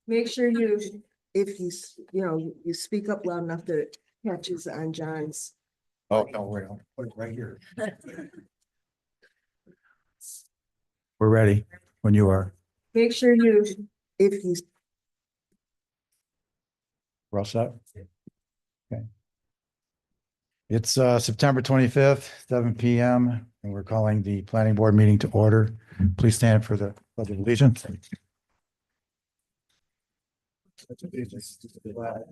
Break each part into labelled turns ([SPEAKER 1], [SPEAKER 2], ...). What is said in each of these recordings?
[SPEAKER 1] Make sure you, if you speak up loud enough that it catches on John's.
[SPEAKER 2] Oh, no, wait, I'll put it right here. We're ready when you are.
[SPEAKER 1] Make sure you, if you,
[SPEAKER 2] We're all set? Okay. It's September 25th, 7 p.m. and we're calling the planning board meeting to order. Please stand for the pledge of allegiance. Pledge of allegiance to the flag,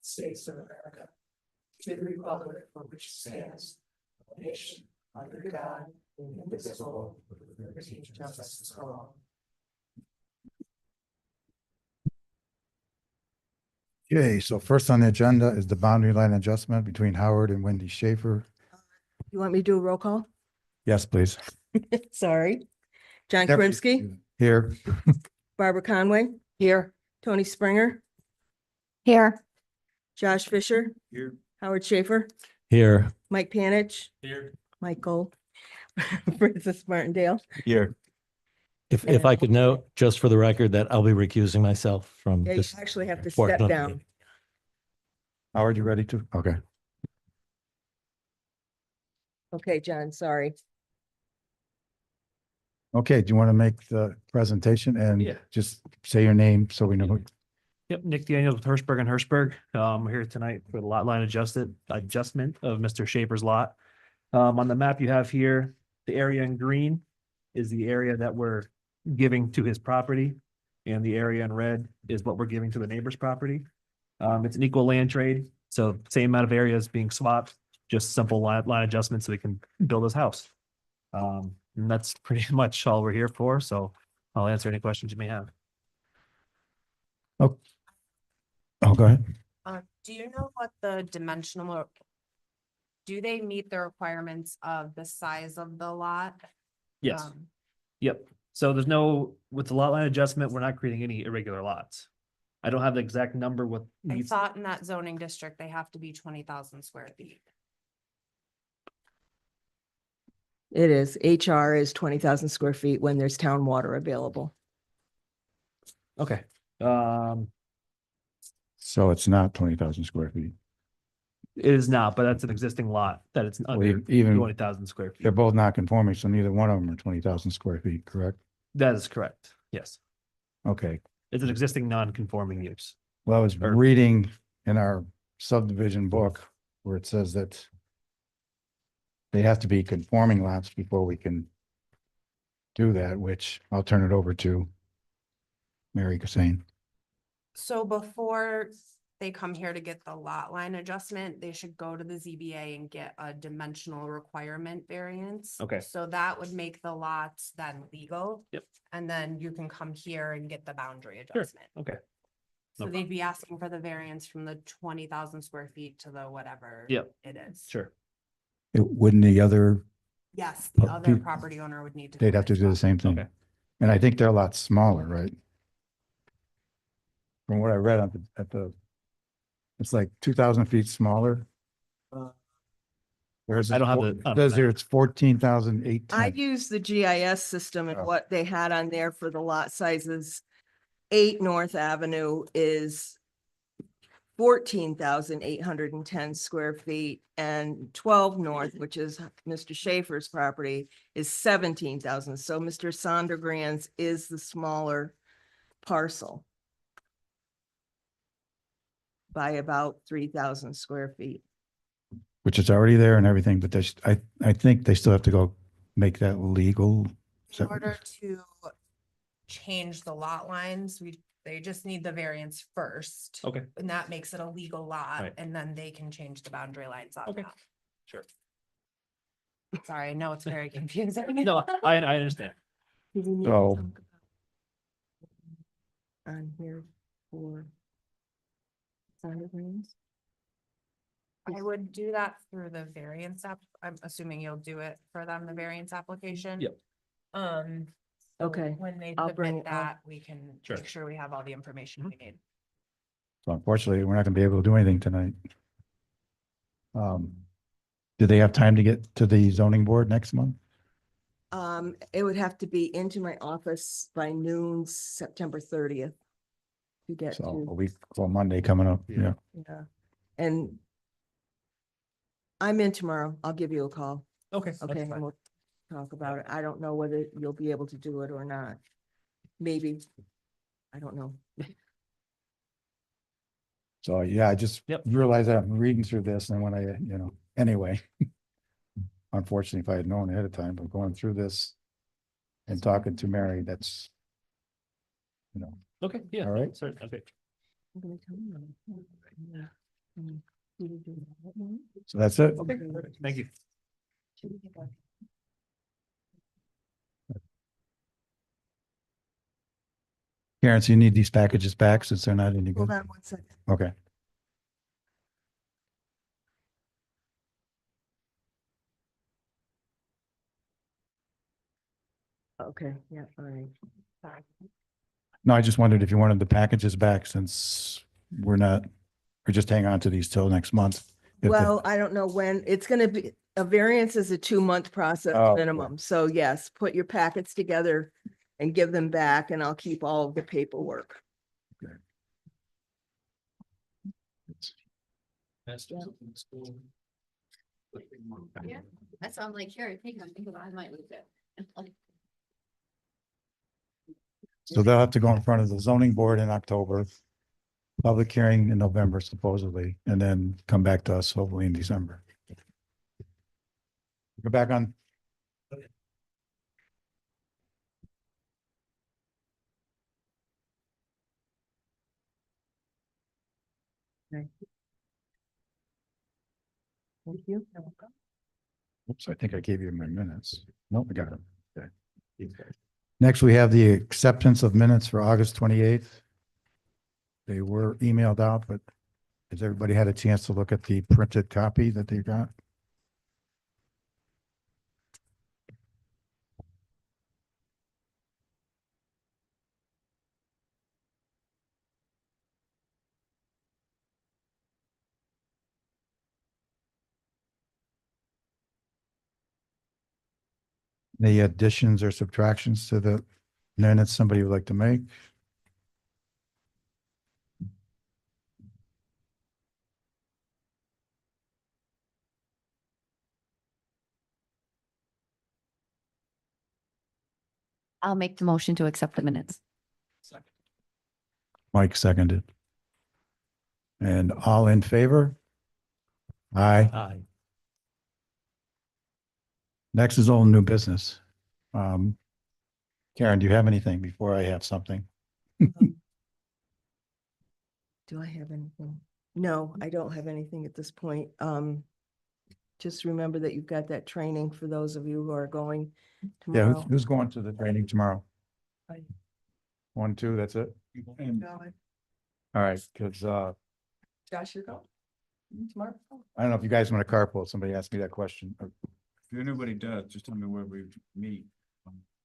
[SPEAKER 2] States of America, to the republic for which it stands, one nation, under God, indivisible, with liberty and justice for all. Okay, so first on the agenda is the boundary line adjustment between Howard and Wendy Schaefer.
[SPEAKER 1] you want me to do a roll call?
[SPEAKER 2] Yes, please.
[SPEAKER 1] Sorry. John Krimsky,
[SPEAKER 2] Here.
[SPEAKER 1] Barbara Conway. Here. Tony Springer,
[SPEAKER 3] Here.
[SPEAKER 1] Josh Fisher,
[SPEAKER 2] Here.
[SPEAKER 1] Howard Schaefer,
[SPEAKER 2] Here.
[SPEAKER 1] Mike Panich,
[SPEAKER 2] Here.
[SPEAKER 1] Michael, Francis Martindale.
[SPEAKER 2] Here.
[SPEAKER 4] If I could note, just for the record, that I'll be recusing myself from
[SPEAKER 1] Yeah, you
[SPEAKER 4] this.
[SPEAKER 1] actually have to
[SPEAKER 4] portion
[SPEAKER 1] step
[SPEAKER 4] of the
[SPEAKER 1] down.
[SPEAKER 4] meeting.
[SPEAKER 2] Howard, you ready to? Okay.
[SPEAKER 1] Okay, John, sorry.
[SPEAKER 2] Okay, do you want to make the presentation and
[SPEAKER 5] Yeah.
[SPEAKER 2] just say your name so we know? who-
[SPEAKER 5] Yep, Nick Daniels with Hirschberg and Hirschberg. We're here tonight for the lot line adjustment of Mr. Schaefer's lot. On the map you have here, the area in green is the area that we're giving to his property. And the area in red is what we're giving to the neighbor's property. It's an equal land trade, so same amount of areas being swapped, just simple line adjustments so we can build his house. And that's pretty much all we're here for, so I'll answer any questions you may have.
[SPEAKER 2] Oh, go ahead.
[SPEAKER 3] Do you know what the dimensional? Do they meet the requirements of the size of the lot?
[SPEAKER 5] Yes.
[SPEAKER 3] Um,
[SPEAKER 5] Yep. So there's no, with the lot line adjustment, we're not creating any irregular lots. I don't have the exact number with.
[SPEAKER 3] I thought in that zoning district, they have to be 20,000 square feet.
[SPEAKER 1] It is. HR is 20,000 square feet when there's town water available.
[SPEAKER 5] Okay.
[SPEAKER 2] So it's not 20,000 square feet.
[SPEAKER 5] It is not, but that's an existing lot that it's under
[SPEAKER 2] Even
[SPEAKER 5] 20,000 square
[SPEAKER 2] they're
[SPEAKER 5] feet.
[SPEAKER 2] both not conforming, so neither one of them are 20,000 square feet, correct?
[SPEAKER 5] That is correct. Yes.
[SPEAKER 2] Okay.
[SPEAKER 5] It's an existing non-conforming use.
[SPEAKER 2] Well, I was
[SPEAKER 5] Or-
[SPEAKER 2] reading in our subdivision book where it says that they have to be conforming lots before we can do that, which I'll turn it over to Mary Cassane.
[SPEAKER 3] So before they come here to get the lot line adjustment, they should go to the ZBA and get a dimensional requirement variance.
[SPEAKER 5] Okay.
[SPEAKER 3] So that would make the lots then legal.
[SPEAKER 5] Yep.
[SPEAKER 3] And then you can come here and get the boundary
[SPEAKER 5] Sure.
[SPEAKER 3] adjustment.
[SPEAKER 5] Okay.
[SPEAKER 3] So
[SPEAKER 5] No
[SPEAKER 3] they'd be asking for the variance from the 20,000 square feet to the whatever.
[SPEAKER 5] Yep.
[SPEAKER 3] It is.
[SPEAKER 5] Sure.
[SPEAKER 2] Wouldn't the other,
[SPEAKER 3] Yes, the
[SPEAKER 2] Oh,
[SPEAKER 3] other
[SPEAKER 2] peop-
[SPEAKER 3] property owner would need to.
[SPEAKER 2] they'd
[SPEAKER 3] come
[SPEAKER 2] have to
[SPEAKER 3] as
[SPEAKER 2] do
[SPEAKER 3] well.
[SPEAKER 2] the same thing.
[SPEAKER 5] Okay.
[SPEAKER 2] And I think they're a lot smaller, right? From what I read at the, it's like 2,000 feet smaller. Whereas
[SPEAKER 5] I don't have
[SPEAKER 2] it
[SPEAKER 5] the-
[SPEAKER 2] says here it's 14,810.
[SPEAKER 1] I used the GIS system and
[SPEAKER 2] Oh.
[SPEAKER 1] what they had on there for the lot sizes. 8 North Avenue is 14,810 square feet and 12 North, which is Mr. Schaefer's property, is 17,000. So Mr. Sondergrand's is the smaller parcel by about 3,000 square feet.
[SPEAKER 2] Which is already there and everything, but there's, I think they still have to go make that legal. Is
[SPEAKER 3] In
[SPEAKER 2] that-
[SPEAKER 3] order to change the lot lines, they just need the variance first.
[SPEAKER 5] Okay.
[SPEAKER 3] And that makes it a legal lot,
[SPEAKER 5] Right.
[SPEAKER 3] and then they can change the boundary lines on
[SPEAKER 5] Okay.
[SPEAKER 3] that.
[SPEAKER 5] Sure.
[SPEAKER 3] Sorry, I know it's very confusing.
[SPEAKER 5] No, I understand.
[SPEAKER 1] Do we need to
[SPEAKER 2] So-
[SPEAKER 1] talk about on here for Sondergrand's?
[SPEAKER 3] I would do that through the variance app. I'm assuming you'll do it for them, the variance application.
[SPEAKER 5] Yep.
[SPEAKER 3] So
[SPEAKER 1] Okay,
[SPEAKER 3] When they
[SPEAKER 1] I'll bring
[SPEAKER 3] submit
[SPEAKER 1] it up.
[SPEAKER 3] that, we can
[SPEAKER 5] Sure.
[SPEAKER 3] make sure we have all the information we need.
[SPEAKER 2] So unfortunately, we're not gonna be able to do anything tonight. Do they have time to get to the zoning board next month?
[SPEAKER 1] It would have to be into my office by noon, September 30th. To get
[SPEAKER 2] So a
[SPEAKER 1] to,
[SPEAKER 2] week, well, Monday coming up, yeah.
[SPEAKER 1] yeah, and I'm in tomorrow. I'll give you a call.
[SPEAKER 5] Okay.
[SPEAKER 1] Okay, and we'll talk about it. I don't know whether you'll be able to do it or not. Maybe. I don't know.
[SPEAKER 2] So, yeah, I just
[SPEAKER 5] Yep.
[SPEAKER 2] realized that I'm reading through this and when anyway. Unfortunately, if I had known ahead of time, but going through this and talking to Mary, that's,
[SPEAKER 5] Okay, yeah.
[SPEAKER 2] All right.
[SPEAKER 5] Sorry, okay.
[SPEAKER 1] I'm gonna tell you. Yeah.
[SPEAKER 2] so that's it.
[SPEAKER 5] Okay, perfect. Thank you.
[SPEAKER 2] Karen, so you need these packages back since they're not any
[SPEAKER 1] Hold
[SPEAKER 2] good?
[SPEAKER 1] on one second.
[SPEAKER 2] Okay.
[SPEAKER 1] Okay, yeah, all right. Sorry.
[SPEAKER 2] No, I just wondered if you wanted the packages back since we're just hang on to these till next month. If the-
[SPEAKER 1] Well, I don't know when, it's gonna be, a variance is a 2-month process
[SPEAKER 2] Oh, okay.
[SPEAKER 1] minimum. So yes, put your packets together and give them back and I'll keep all of the paperwork.
[SPEAKER 6] Yeah, that's why I'm like, here, take them, because I might lose it.
[SPEAKER 2] So they'll have to go in front of the zoning board in October, public hearing in November supposedly, and then come back to us hopefully in December. Go back on.
[SPEAKER 1] Thank you.
[SPEAKER 2] Oops, I think I gave you my minutes. Nope, I got them. Okay. Next, we have the acceptance of minutes for August 28th. They were emailed out, but has everybody had a chance to look at the printed copy that they got? Any additions or subtractions to the minutes somebody would like to make?
[SPEAKER 6] I'll make the motion to accept the minutes.
[SPEAKER 2] Mike seconded. And all in favor? Aye.
[SPEAKER 4] Aye.
[SPEAKER 2] Next is all new business. Karen, do you have anything before I have something?
[SPEAKER 1] Do I have anything? No, I don't have anything at this point. Just remember that you've got that training for those of you who are going
[SPEAKER 2] Yeah,
[SPEAKER 1] tomorrow.
[SPEAKER 2] who's going to the training tomorrow?
[SPEAKER 1] Aye.
[SPEAKER 2] 1, 2, that's it? All right, because
[SPEAKER 1] Josh, you're going tomorrow?
[SPEAKER 2] I don't know if you guys want to carpool. Somebody asked me that question.
[SPEAKER 7] If anybody does, just tell me where we meet.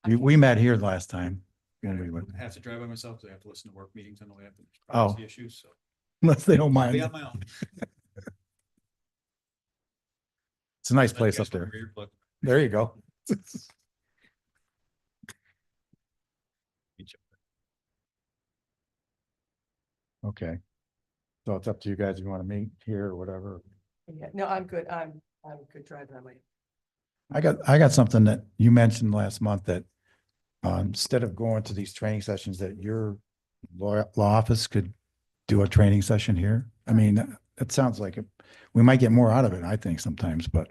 [SPEAKER 2] We met here last time. Yeah, we went-
[SPEAKER 7] I have to drive by myself, because I have to listen to work meetings, and we have
[SPEAKER 2] Oh.
[SPEAKER 7] privacy issues, so.
[SPEAKER 2] Unless they don't
[SPEAKER 7] I'll be
[SPEAKER 2] mind.
[SPEAKER 7] on my own.
[SPEAKER 2] It's a nice place up there. There you go. Okay. So it's up to you guys if you want to meet here or whatever.
[SPEAKER 1] Yeah, no, I'm good. I'm good driving that way.
[SPEAKER 2] I got something that you mentioned last month that instead of going to these training sessions, that your law office could do a training session here. I mean, it sounds like we might get more out of it, I think sometimes, but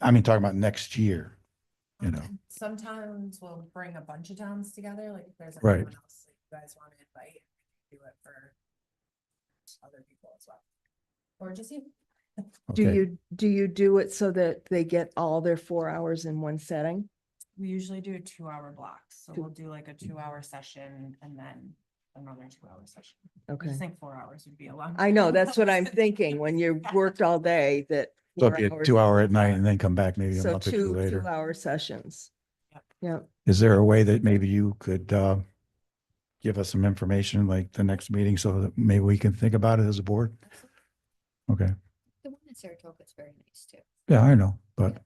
[SPEAKER 2] I mean, talking about next year, you know.
[SPEAKER 3] Sometimes we'll bring a bunch of towns together, like if there's
[SPEAKER 2] Right.
[SPEAKER 3] anyone else that you guys want to invite, do it for other people as well. Or just you.
[SPEAKER 2] Okay.
[SPEAKER 1] Do you do it so that they get all their 4 hours in one setting?
[SPEAKER 3] We usually do a 2-hour block, so
[SPEAKER 1] Two-
[SPEAKER 3] we'll do like a 2-hour session and then another 2-hour session. I
[SPEAKER 1] Okay.
[SPEAKER 3] just think 4 hours would be a lot.
[SPEAKER 1] I know, that's what I'm thinking. When you worked all day, that.
[SPEAKER 2] So if
[SPEAKER 1] 4
[SPEAKER 2] you
[SPEAKER 1] hours
[SPEAKER 2] 2 hour
[SPEAKER 1] is
[SPEAKER 2] at night
[SPEAKER 1] fine.
[SPEAKER 2] and then come back maybe a
[SPEAKER 1] So
[SPEAKER 2] month or two
[SPEAKER 1] 2
[SPEAKER 2] later.
[SPEAKER 1] 2-hour sessions.
[SPEAKER 3] Yep.
[SPEAKER 1] Yeah.
[SPEAKER 2] Is there a way that maybe you could give us some information like the next meeting so that maybe we can think about it as a board? Okay.
[SPEAKER 6] The one in Saratoga is very nice too.
[SPEAKER 2] Yeah, I know, but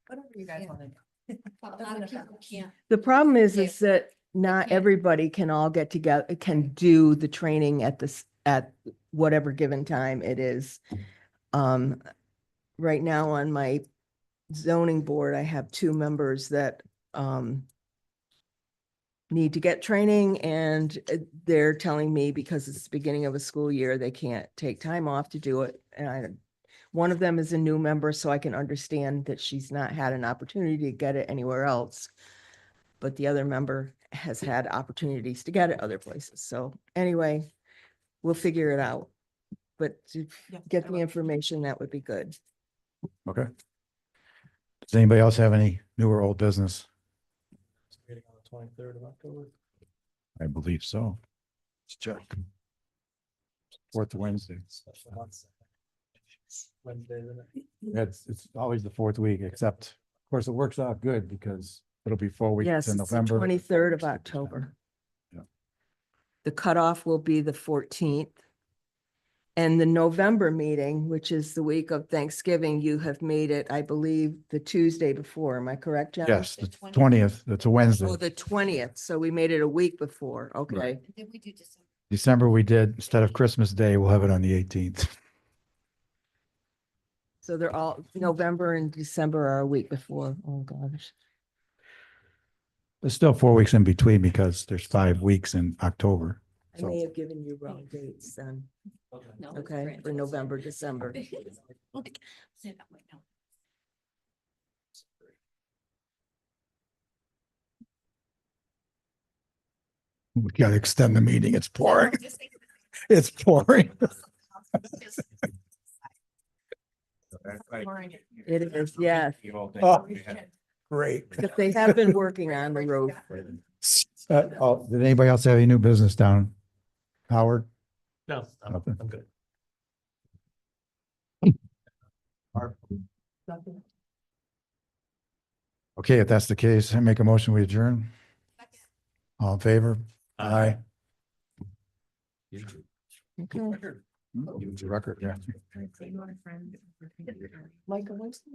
[SPEAKER 3] Whatever you guys
[SPEAKER 6] Yeah.
[SPEAKER 3] want to do.
[SPEAKER 6] A lot of people can't.
[SPEAKER 1] The problem is
[SPEAKER 6] Yeah.
[SPEAKER 1] that not
[SPEAKER 6] can't.
[SPEAKER 1] everybody can all get together, can do the training at this, at whatever given time it is. Right now on my zoning board, I have two members that, need to get training, and they're telling me because it's the beginning of a school year, they can't take time off to do it. And one of them is a new member, so I can understand that she's not had an opportunity to get it anywhere else. But the other member has had opportunities to get it other places. So anyway, we'll figure it out. But to
[SPEAKER 3] Yeah,
[SPEAKER 1] get
[SPEAKER 3] I
[SPEAKER 1] the
[SPEAKER 3] will.
[SPEAKER 1] information, that would be good.
[SPEAKER 2] Okay. Does anybody else have any new or old business?
[SPEAKER 4] Meeting on the 23rd of October.
[SPEAKER 2] I believe so. Let's check. Fourth Wednesday.
[SPEAKER 4] Special months. Wednesday, isn't it?
[SPEAKER 2] It's always the fourth week, except, of course, it works out good because it'll be 4 weeks
[SPEAKER 1] Yes,
[SPEAKER 2] in
[SPEAKER 1] it's the
[SPEAKER 2] November.
[SPEAKER 1] 23rd of October.
[SPEAKER 2] Yeah.
[SPEAKER 1] The cutoff will be the 14th. And the November meeting, which is the week of Thanksgiving, you have made it, I believe, the Tuesday before. Am I correct, John?
[SPEAKER 2] Yes,
[SPEAKER 6] The
[SPEAKER 2] the
[SPEAKER 6] 20th.
[SPEAKER 2] 20th, that's a Wednesday.
[SPEAKER 1] Oh, the 20th. So we made it a week before. Okay.
[SPEAKER 6] And then we do December.
[SPEAKER 2] December we did, instead of Christmas Day, we'll have it on the 18th.
[SPEAKER 1] So they're all, November and December are a week before. Oh, gosh.
[SPEAKER 2] There's still 4 weeks in between because there's 5 weeks in October.
[SPEAKER 1] I may have given you wrong dates then.
[SPEAKER 6] No, it's
[SPEAKER 1] Okay,
[SPEAKER 6] grand.
[SPEAKER 1] for November, December.
[SPEAKER 6] Like, say that way now.
[SPEAKER 2] We gotta extend the meeting. It's pouring.
[SPEAKER 6] Just think-
[SPEAKER 2] It's pouring.
[SPEAKER 6] Just-
[SPEAKER 1] It is, yes.
[SPEAKER 2] Oh. Great.
[SPEAKER 1] But they have been working on the roof.
[SPEAKER 2] Did anybody else have any new business down? Howard?
[SPEAKER 4] No,
[SPEAKER 2] Nothing.
[SPEAKER 4] I'm good.
[SPEAKER 2] Okay, if that's the case, I make a motion, we adjourn. All in favor? Aye.
[SPEAKER 1] Okay.
[SPEAKER 2] Use the record, yeah.
[SPEAKER 3] So you want a friend?
[SPEAKER 1] Michael, what's the